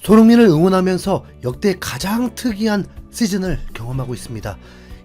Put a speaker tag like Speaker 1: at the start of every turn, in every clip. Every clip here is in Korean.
Speaker 1: 손흥민을 응원하면서 역대 가장 특이한 시즌을 경험하고 있습니다.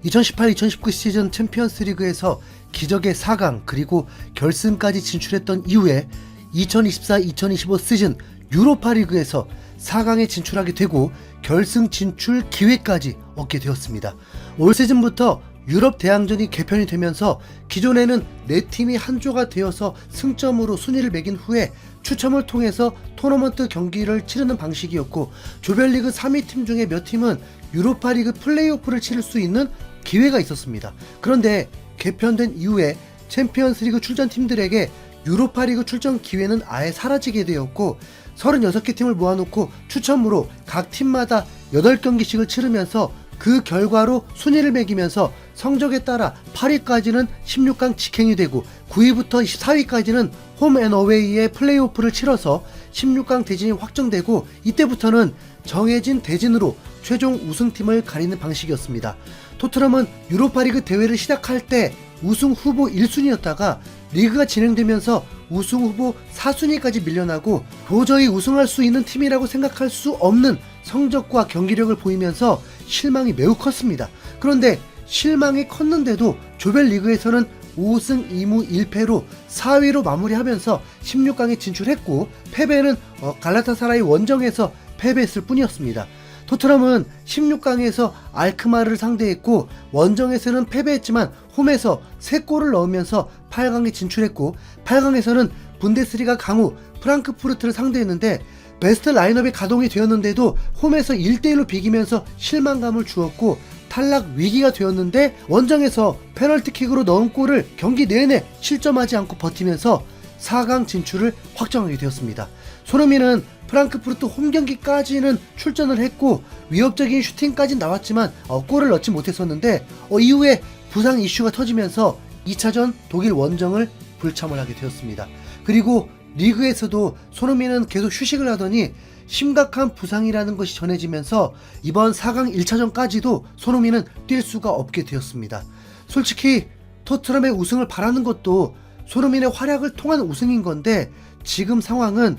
Speaker 1: 2018-2019 시즌 챔피언스 리그에서 기적의 4강 그리고 결승까지 진출했던 이후에 2024-2025 시즌 유로파 리그에서 4강에 진출하게 되고 결승 진출 기회까지 얻게 되었습니다. 올 시즌부터 유럽 대항전이 개편이 되면서 기존에는 4팀이 한 조가 되어서 승점으로 순위를 매긴 후에 추첨을 통해서 토너먼트 경기를 치르는 방식이었고, 조별리그 3위 팀 중에 몇 팀은 유로파리그 플레이오프를 치를 수 있는 기회가 있었습니다. 그런데 개편된 이후에 챔피언스리그 출전 팀들에게 유로파리그 출전 기회는 아예 사라지게 되었고, 36개 팀을 모아놓고 추첨으로 각 팀마다 8경기씩을 치르면서 그 결과로 순위를 매기면서 성적에 따라 8위까지는 16강 직행이 되고 9위부터 24위까지는 홈 앤 어웨이의 플레이오프를 치러서 16강 대진이 확정되고, 이때부터는 정해진 대진으로 최종 우승팀을 가리는 방식이었습니다. 토트넘은 유로파리그 대회를 시작할 때 우승 후보 1순위였다가 리그가 진행되면서 우승 후보 4순위까지 밀려나고 도저히 우승할 수 있는 팀이라고 생각할 수 없는 성적과 경기력을 보이면서 실망이 매우 컸습니다. 그런데 실망이 컸는데도 조별리그에서는 5승 2무 1패로 4위로 마무리하면서 16강에 진출했고, 패배는 갈라타사라이 원정에서 패배했을 뿐이었습니다. 토트넘은 16강에서 알크마르를 상대했고, 원정에서는 패배했지만 홈에서 3골을 넣으면서 8강에 진출했고, 8강에서는 분데스리가 강호 프랑크푸르트를 상대했는데 베스트 라인업이 가동이 되었는데도 홈에서 1대1로 비기면서 실망감을 주었고, 탈락 위기가 되었는데 원정에서 페널티킥으로 넣은 골을 경기 내내 실점하지 않고 버티면서 4강 진출을 확정하게 되었습니다. 손흥민은 프랑크푸르트 홈경기까지는 출전을 했고 위협적인 슈팅까지 나왔지만 골을 넣지 못했었는데 이후에 부상 이슈가 터지면서 2차전 독일 원정을 불참을 하게 되었습니다. 그리고 리그에서도 손흥민은 계속 휴식을 하더니 심각한 부상이라는 것이 전해지면서 이번 4강 1차전까지도 손흥민은 뛸 수가 없게 되었습니다. 솔직히 토트넘의 우승을 바라는 것도 손흥민의 활약을 통한 우승인 건데, 지금 상황은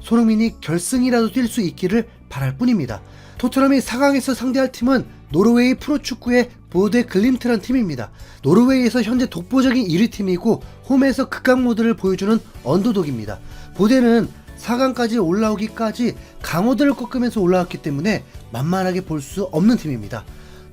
Speaker 1: 손흥민이 결승이라도 뛸 수 있기를 바랄 뿐입니다. 토트넘이 4강에서 상대할 팀은 노르웨이 프로축구의 보데 글림트란 팀입니다. 노르웨이에서 현재 독보적인 1위 팀이고 홈에서 극강 모드를 보여주는 언더독입니다. 보데는 4강까지 올라오기까지 강호들을 꺾으면서 올라왔기 때문에 만만하게 볼 수 없는 팀입니다.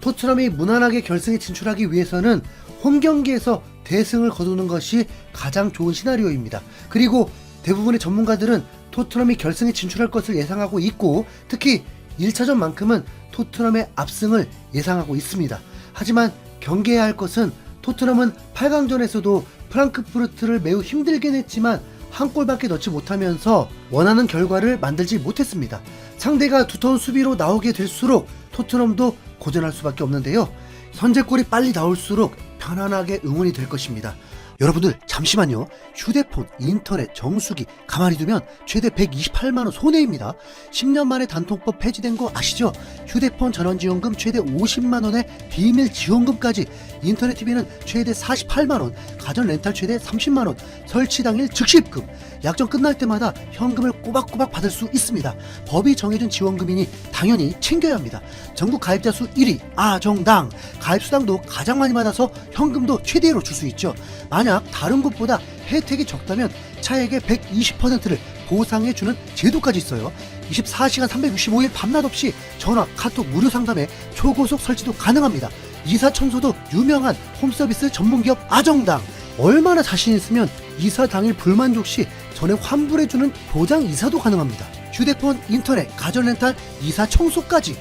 Speaker 1: 토트넘이 무난하게 결승에 진출하기 위해서는 홈경기에서 대승을 거두는 것이 가장 좋은 시나리오입니다. 그리고 대부분의 전문가들은 토트넘이 결승에 진출할 것을 예상하고 있고, 특히 1차전만큼은 토트넘의 압승을 예상하고 있습니다. 하지만 경계해야 할 것은 토트넘은 8강전에서도 프랑크푸르트를 매우 힘들게 냈지만 한 골밖에 넣지 못하면서 원하는 결과를 만들지 못했습니다. 상대가 두터운 수비로 나오게 될수록 토트넘도 고전할 수밖에 없는데요. 선제골이 빨리 나올수록 편안하게 응원이 될 것입니다. 여러분들 잠시만요. 휴대폰, 인터넷, 정수기 가만히 두면 최대 128만원 손해입니다. 10년 만에 단통법 폐지된 거 아시죠? 휴대폰 전원지원금 최대 50만원에 비밀 지원금까지, 인터넷 TV는 최대 48만원, 가전 렌탈 최대 30만원, 설치 당일 즉시입금, 약정 끝날 때마다 현금을 꼬박꼬박 받을 수 있습니다. 법이 정해준 지원금이니 당연히 챙겨야 합니다. 전국 가입자 수 1위 아정당, 가입수당도 가장 많이 받아서 현금도 최대로 줄 수 있죠. 만약 다른 곳보다 혜택이 적다면 차액의 120%를 보상해주는 제도까지 있어요. 24시간 365일 밤낮 없이 전화, 카톡 무료 상담에 초고속 설치도 가능합니다. 이사 청소도 유명한 홈서비스 전문기업 아정당. 얼마나 자신 있으면 이사 당일 불만족 시 전액 환불해주는 보장 이사도 가능합니다. 휴대폰, 인터넷, 가전 렌탈, 이사 청소까지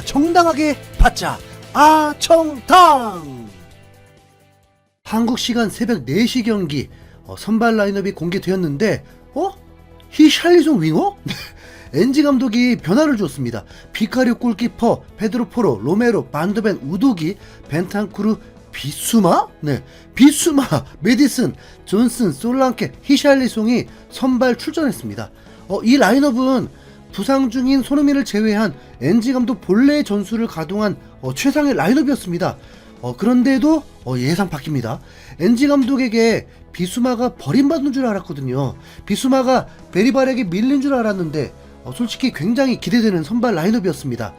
Speaker 1: 정당하게 받자. 아정당. 한국 시간 새벽 4시 경기 선발 라인업이 공개되었는데 히샬리송 윙어? 엔지 감독이 변화를 주었습니다. 비카리오 골키퍼, 페드로 포로, 로메로, 반드벤, 우두기, 벤탄쿠르, 비수마? 비수마, 메디슨, 존슨, 솔랑케, 히샬리송이 선발 출전했습니다. 이 라인업은 부상 중인 손흥민을 제외한 엔지 감독 본래의 전술을 가동한 최상의 라인업이었습니다. 그런데도 예상 바뀝니다. 엔지 감독에게 비수마가 버림받은 줄 알았거든요. 비수마가 베리발에게 밀린 줄 알았는데 솔직히 굉장히 기대되는 선발 라인업이었습니다.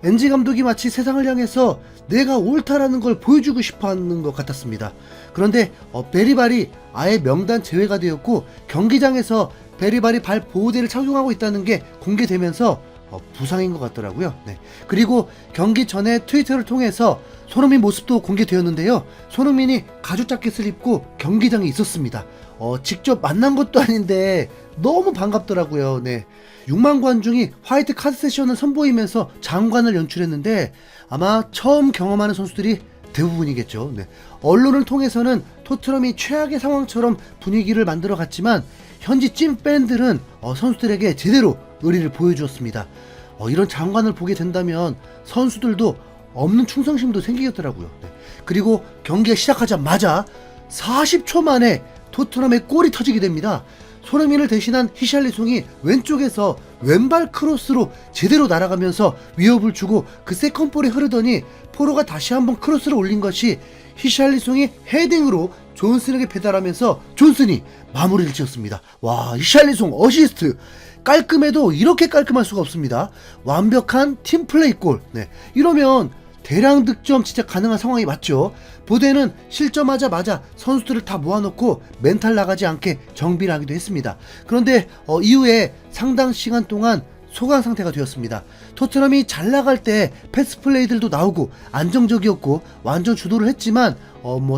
Speaker 1: NG 감독이 마치 세상을 향해서 내가 옳다라는 걸 보여주고 싶어하는 것 같았습니다. 그런데 베리발이 아예 명단 제외가 되었고 경기장에서 베리발이 발 보호대를 착용하고 있다는 게 공개되면서 부상인 것 같더라고요. 네. 그리고 경기 전에 트위터를 통해서 손흥민 모습도 공개되었는데요. 손흥민이 가죽 자켓을 입고 경기장에 있었습니다. 직접 만난 것도 아닌데 너무 반갑더라고요. 네. 6만 관중이 화이트 카드 세션을 선보이면서 장관을 연출했는데 아마 처음 경험하는 선수들이 대부분이겠죠. 네. 언론을 통해서는 토트넘이 최악의 상황처럼 분위기를 만들어 갔지만 현지 찐 팬들은 선수들에게 제대로 의리를 보여주었습니다. 이런 장관을 보게 된다면 선수들도 없는 충성심도 생기겠더라고요. 네. 그리고 경기가 시작하자마자 40초 만에 토트넘의 골이 터지게 됩니다. 손흥민을 대신한 히샬리송이 왼쪽에서 왼발 크로스로 제대로 날아가면서 위협을 주고 그 세컨볼이 흐르더니 포로가 다시 한번 크로스를 올린 것이 히샬리송이 헤딩으로 존슨에게 배달하면서 존슨이 마무리를 지었습니다. 와, 히샬리송 어시스트 깔끔해도 이렇게 깔끔할 수가 없습니다. 완벽한 팀플레이 골. 네, 이러면 대량 득점 진짜 가능한 상황이 맞죠. 보대는 실점하자마자 선수들을 다 모아놓고 멘탈 나가지 않게 정비를 하기도 했습니다. 그런데 이후에 상당 시간 동안 소강 상태가 되었습니다. 토트넘이 잘 나갈 때 패스 플레이들도 나오고 안정적이었고 완전 주도를 했지만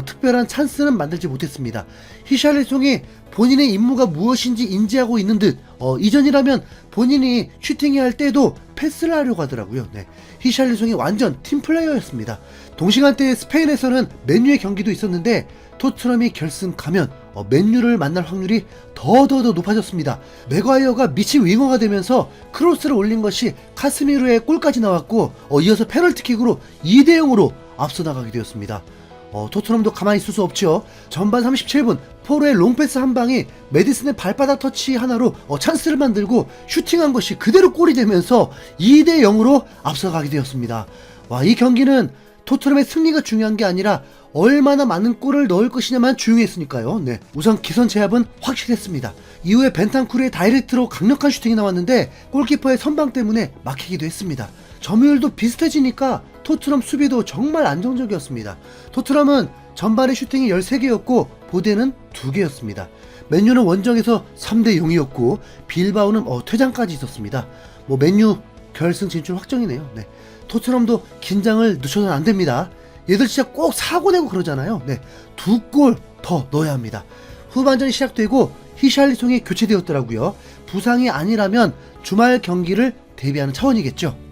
Speaker 1: 특별한 찬스는 만들지 못했습니다. 히샬리송이 본인의 임무가 무엇인지 인지하고 있는 듯 이전이라면 본인이 슈팅해야 할 때도 패스를 하려고 하더라고요. 네. 히샬리송이 완전 팀플레이어였습니다. 동시간대에 스페인에서는 맨유의 경기도 있었는데 토트넘이 결승 가면 맨유를 만날 확률이 더 높아졌습니다. 맥과이어가 미친 윙어가 되면서 크로스를 올린 것이 카스미르의 골까지 나왔고 이어서 페널티킥으로 2대0으로 앞서 나가게 되었습니다. 토트넘도 가만히 있을 수 없죠. 전반 37분 포로의 롱패스 한 방이 메디슨의 발바닥 터치 하나로 찬스를 만들고 슈팅한 것이 그대로 골이 되면서 2대0으로 앞서가게 되었습니다. 와, 이 경기는 토트넘의 승리가 중요한 게 아니라 얼마나 많은 골을 넣을 것이냐만 중요했으니까요. 네. 우선 기선 제압은 확실했습니다. 이후에 벤탄쿠르의 다이렉트로 강력한 슈팅이 나왔는데 골키퍼의 선방 때문에 막히기도 했습니다. 점유율도 비슷해지니까 토트넘 수비도 정말 안정적이었습니다. 토트넘은 전반에 슈팅이 13개였고 보대는 2개였습니다. 맨유는 원정에서 3대0이었고 빌바오는 퇴장까지 있었습니다. 맨유 결승 진출 확정이네요. 네. 토트넘도 긴장을 늦춰서는 안 됩니다. 얘들 진짜 꼭 사고 내고 그러잖아요. 네. 2골 더 넣어야 합니다. 후반전이 시작되고 히샬리송이 교체되었더라고요. 부상이 아니라면 주말 경기를 대비하는 차원이겠죠.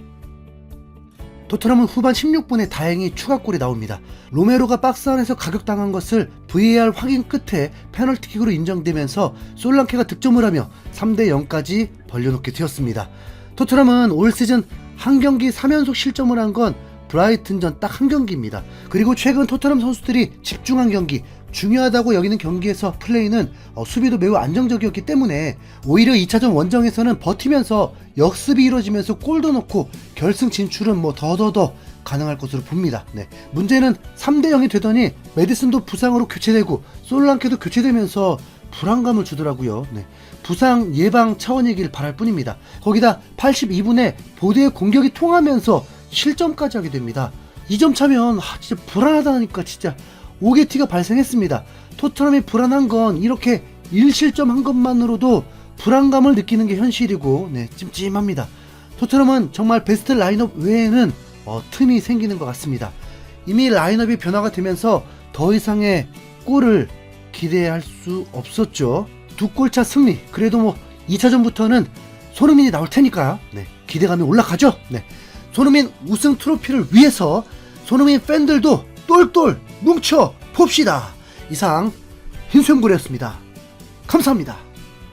Speaker 1: 토트넘은 후반 16분에 다행히 추가골이 나옵니다. 로메로가 박스 안에서 가격당한 것을 VAR 확인 끝에 페널티킥으로 인정되면서 솔랑케가 득점을 하며 3대0까지 벌려놓게 되었습니다. 토트넘은 올 시즌 한 경기 3연속 실점을 한 건 브라이튼전 딱 한 경기입니다. 그리고 최근 토트넘 선수들이 집중한 경기, 중요하다고 여기는 경기에서 플레이는 수비도 매우 안정적이었기 때문에 오히려 2차전 원정에서는 버티면서 역습이 이루어지면서 골도 넣고 결승 진출은 더 가능할 것으로 봅니다. 네. 문제는 3대0이 되더니 메디슨도 부상으로 교체되고 솔랑케도 교체되면서 불안감을 주더라고요. 네. 부상 예방 차원이길 바랄 뿐입니다. 거기다 82분에 보드의 공격이 통하면서 실점까지 하게 됩니다. 2점 차면 진짜 불안하다니까 진짜 오게티가 발생했습니다. 토트넘이 불안한 건 이렇게 1실점한 것만으로도 불안감을 느끼는 게 현실이고 찜찜합니다. 토트넘은 정말 베스트 라인업 외에는 틈이 생기는 것 같습니다. 이미 라인업이 변화가 되면서 더 이상의 골을 기대할 수 없었죠. 2골차 승리, 그래도 2차전부터는 손흥민이 나올 테니까 기대감이 올라가죠. 손흥민 우승 트로피를 위해서 손흥민 팬들도 똘똘 뭉쳐 봅시다. 이상 흰수염고래였습니다. 감사합니다.